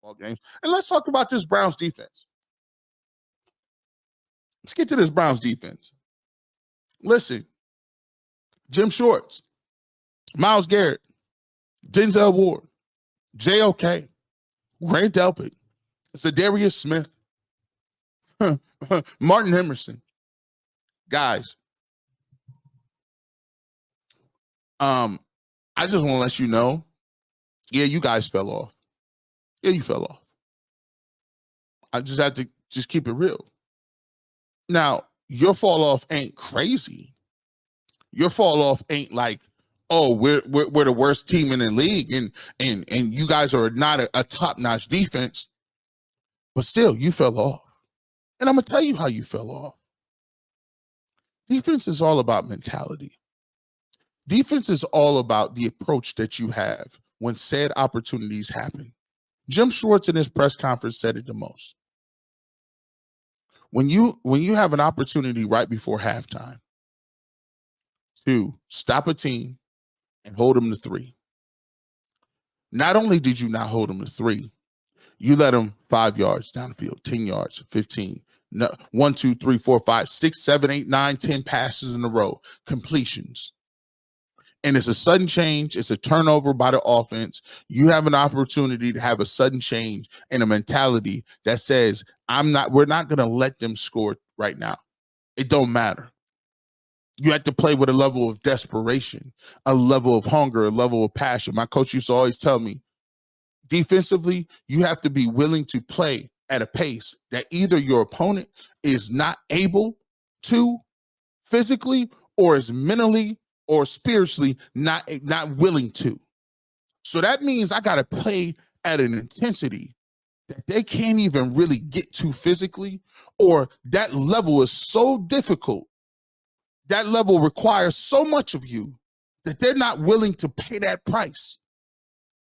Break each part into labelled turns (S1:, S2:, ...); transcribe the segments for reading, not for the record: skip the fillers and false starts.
S1: football games. And let's talk about this Browns defense. Let's get to this Browns defense. Listen, Jim Shorts, Myles Garrett, Denzel Ward, JOK, Grant Delpit, Zadarius Smith, Martin Emerson. Guys, I just want to let you know, yeah, you guys fell off. Yeah, you fell off. I just have to just keep it real. Now, your fall off ain't crazy. Your fall off ain't like, oh, we're the worst team in the league, and you guys are not a top-notch defense. But still, you fell off. And I'm gonna tell you how you fell off. Defense is all about mentality. Defense is all about the approach that you have when said opportunities happen. Jim Schwartz in his press conference said it the most. When you have an opportunity right before halftime to stop a team and hold them to 3, not only did you not hold them to 3, you let them 5 yards down the field, 10 yards, 15, 1, 2, 3, 4, 5, 6, 7, 8, 9, 10 passes in a row, completions. And it's a sudden change. It's a turnover by the offense. You have an opportunity to have a sudden change and a mentality that says, we're not going to let them score right now. It don't matter. You have to play with a level of desperation, a level of hunger, a level of passion. My coach used to always tell me, defensively, you have to be willing to play at a pace that either your opponent is not able to physically or is mentally or spiritually not willing to. So that means I got to play at an intensity that they can't even really get to physically, or that level is so difficult, that level requires so much of you that they're not willing to pay that price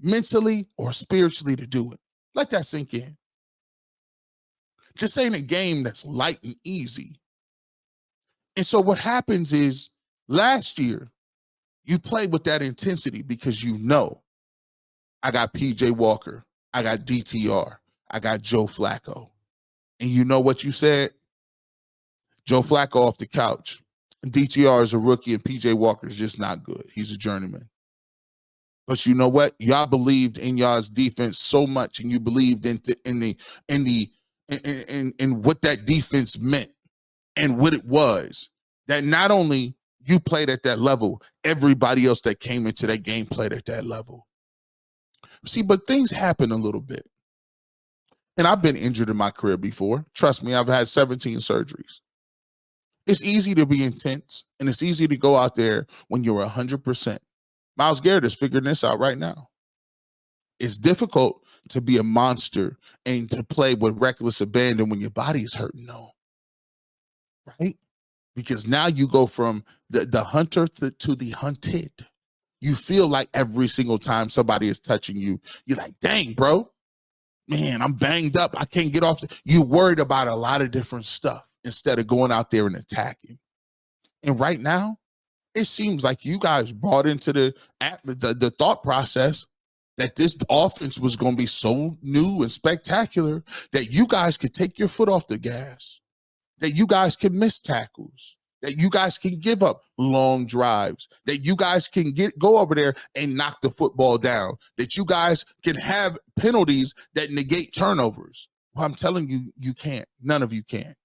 S1: mentally or spiritually to do it. Let that sink in. This ain't a game that's light and easy. And so what happens is, last year, you played with that intensity because you know, I got PJ Walker, I got DTR, I got Joe Flacco. And you know what you said? Joe Flacco off the couch. DTR is a rookie and PJ Walker is just not good. He's a journeyman. But you know what? Y'all believed in y'all's defense so much, and you believed in what that defense meant and what it was, that not only you played at that level, everybody else that came into that game played at that level. See, but things happen a little bit. And I've been injured in my career before. Trust me, I've had 17 surgeries. It's easy to be intense, and it's easy to go out there when you're 100%. Myles Garrett is figuring this out right now. It's difficult to be a monster and to play with reckless abandon when your body is hurting, though. Right? Because now you go from the hunter to the hunted. You feel like every single time somebody is touching you, you're like, dang, bro, man, I'm banged up. I can't get off. You're worried about a lot of different stuff instead of going out there and attacking. And right now, it seems like you guys brought into the thought process that this offense was going to be so new and spectacular that you guys could take your foot off the gas, that you guys can miss tackles, that you guys can give up long drives, that you guys can go over there and knock the football down, that you guys can have penalties that negate turnovers. Well, I'm telling you, you can't. None of you can.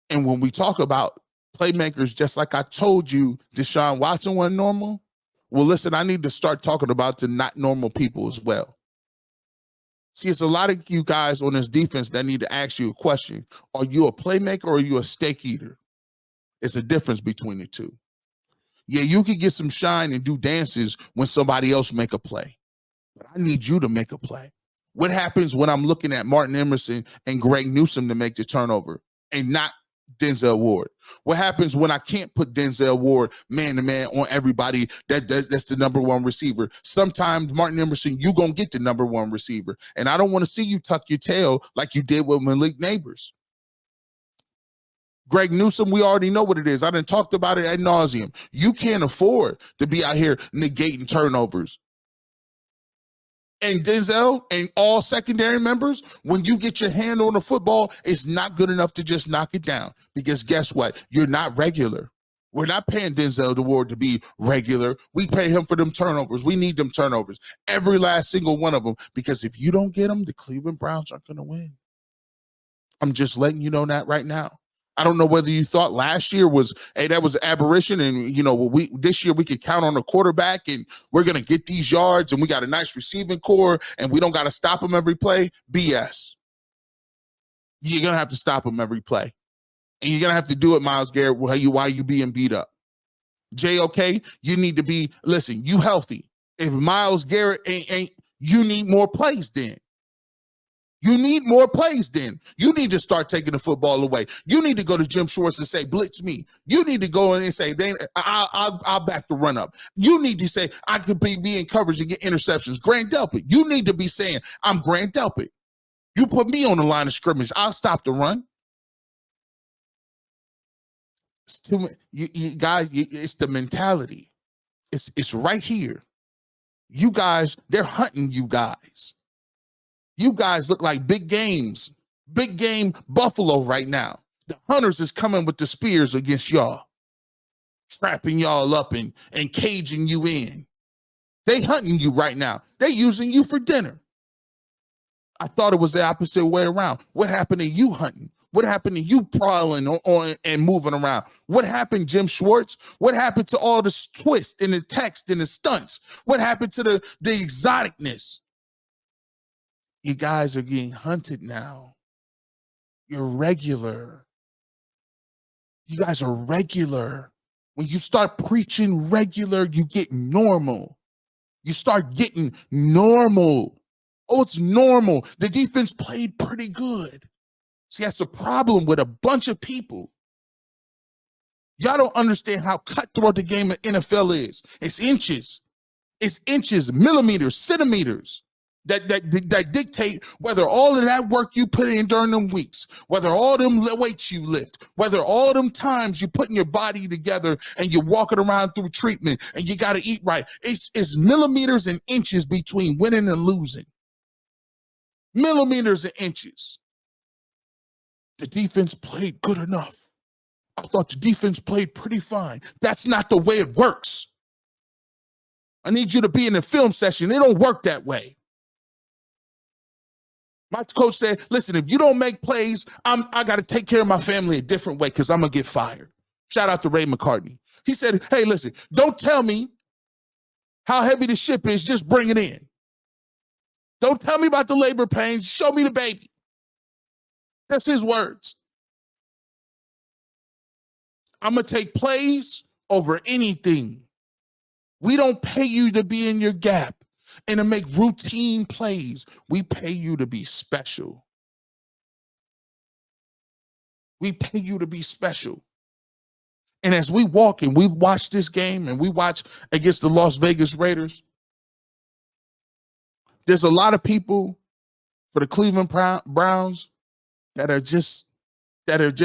S1: And when we talk about playmakers, just like I told you, Deshaun Watson wasn't normal. Well, listen, I need to start talking about the not normal people as well. See, it's a lot of you guys on this defense that need to ask you a question. Are you a playmaker or are you a steak eater? It's a difference between the two. Yeah, you can get some shine and do dances when somebody else make a play. But I need you to make a play. What happens when I'm looking at Martin Emerson and Greg Newsome to make the turnover and not Denzel Ward? What happens when I can't put Denzel Ward man-to-man on everybody that's the number one receiver? Sometimes, Martin Emerson, you going to get the number one receiver. And I don't want to see you tuck your tail like you did with Malik Neighbors. Greg Newsome, we already know what it is. I done talked about it ad nauseum. You can't afford to be out here negating turnovers. and Denzel and all secondary members, when you get your hand on the football, it's not good enough to just knock it down. Because guess what? You're not regular. We're not paying Denzel DeWard to be regular. We pay him for them turnovers. We need them turnovers. Every last single one of them. Because if you don't get them, the Cleveland Browns aren't going to win. I'm just letting you know that right now. I don't know whether you thought last year was, hey, that was an aberration, and this year we could count on a quarterback and we're gonna get these yards and we got a nice receiving core and we don't got to stop them every play. BS. You're gonna have to stop them every play, and you're gonna have to do it, Myles Garrett, while you being beat up. JOK, you need to be, listen, you healthy. If Myles Garrett ain't, you need more plays then. You need more plays then. You need to start taking the football away. You need to go to Jim Schwartz and say, blitz me. You need to go in and say, I'll back the run up. You need to say, I could be in coverage and get interceptions. Grant Delpit. You need to be saying, I'm Grant Delpit. You put me on the line of scrimmage. I'll stop the run. It's too much. You guys, it's the mentality. It's right here. You guys, they're hunting you guys. You guys look like big game buffalo right now. The hunters is coming with the spears against y'all, trapping y'all up and caging you in. They hunting you right now. They using you for dinner. I thought it was the opposite way around. What happened to you hunting? What happened to you prowling on and moving around? What happened, Jim Schwartz? What happened to all the twist and the text and the stunts? What happened to the exoticness? You guys are getting hunted now. You're regular. You guys are regular. When you start preaching regular, you get normal. You start getting normal. Oh, it's normal. The defense played pretty good. See, that's a problem with a bunch of people. Y'all don't understand how cutthroat the game of NFL is. It's inches. It's inches, millimeters, centimeters. That dictate whether all of that work you put in during them weeks, whether all them weights you lift, whether all them times you putting your body together and you're walking around through treatment and you got to eat right. It's millimeters and inches between winning and losing. Millimeters and inches. The defense played good enough. I thought the defense played pretty fine. That's not the way it works. I need you to be in the film session. It don't work that way. My coach said, listen, if you don't make plays, I got to take care of my family a different way because I'm going to get fired. Shout out to Ray McCartney. He said, hey, listen, don't tell me how heavy the ship is. Just bring it in. Don't tell me about the labor pains. Show me the baby. That's his words. I'm going to take plays over anything. We don't pay you to be in your gap and to make routine plays. We pay you to be special. We pay you to be special. And as we walk and we watch this game and we watch against the Las Vegas Raiders, there's a lot of people for the Cleveland Browns that are just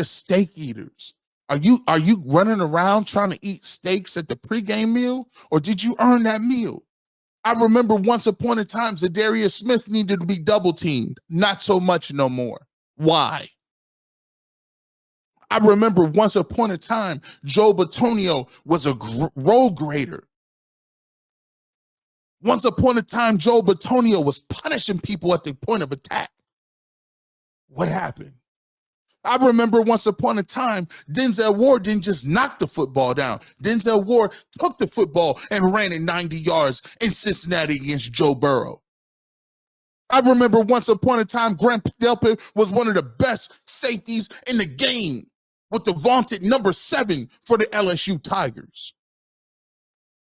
S1: steak eaters. Are you running around trying to eat steaks at the pregame meal, or did you earn that meal? I remember once upon a time, Zadarius Smith needed to be double teamed. Not so much no more. Why? I remember once upon a time, Joe Batonio was a roll grader. Once upon a time, Joe Batonio was punishing people at the point of attack. What happened? I remember once upon a time, Denzel Ward didn't just knock the football down. Denzel Ward took the football and ran it 90 yards in Cincinnati against Joe Burrow. I remember once upon a time, Grant Delpit was one of the best safeties in the game with the vaunted number 7 for the LSU Tigers.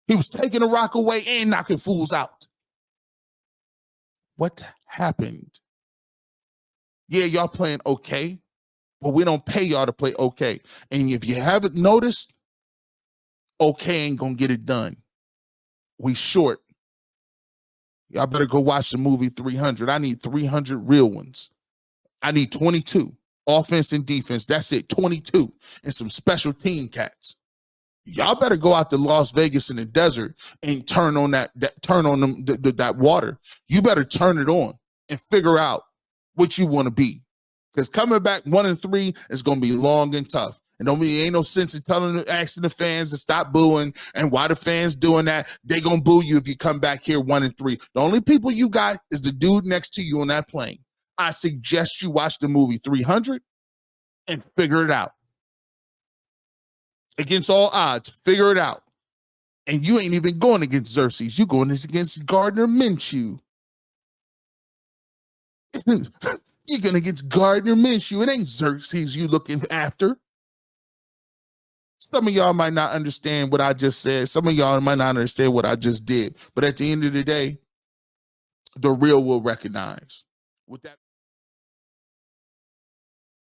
S1: He was taking the rock away and knocking fools out. What happened? Yeah, y'all playing okay. But we don't pay y'all to play okay. And if you haven't noticed, okay ain't gonna get it done. We short. Y'all better go watch the movie 300. I need 300 real ones. I need 22. Offense and defense. That's it. 22. And some special team cats. Y'all better go out to Las Vegas in the desert and turn on that water. You better turn it on and figure out what you want to be. Because coming back 1-3 is going to be long and tough. And ain't no sense in asking the fans to stop booing. And why the fans doing that? They going to boo you if you come back here 1-3. The only people you got is the dude next to you on that plane. I suggest you watch the movie 300 and figure it out. Against all odds, figure it out. And you ain't even going against Xerxes. You going against Gardner Minshew. You're going against Gardner Minshew. It ain't Xerxes you looking after. Some of y'all might not understand what I just said. Some of y'all might not understand what I just did. But at the end of the day, the real will recognize. With that.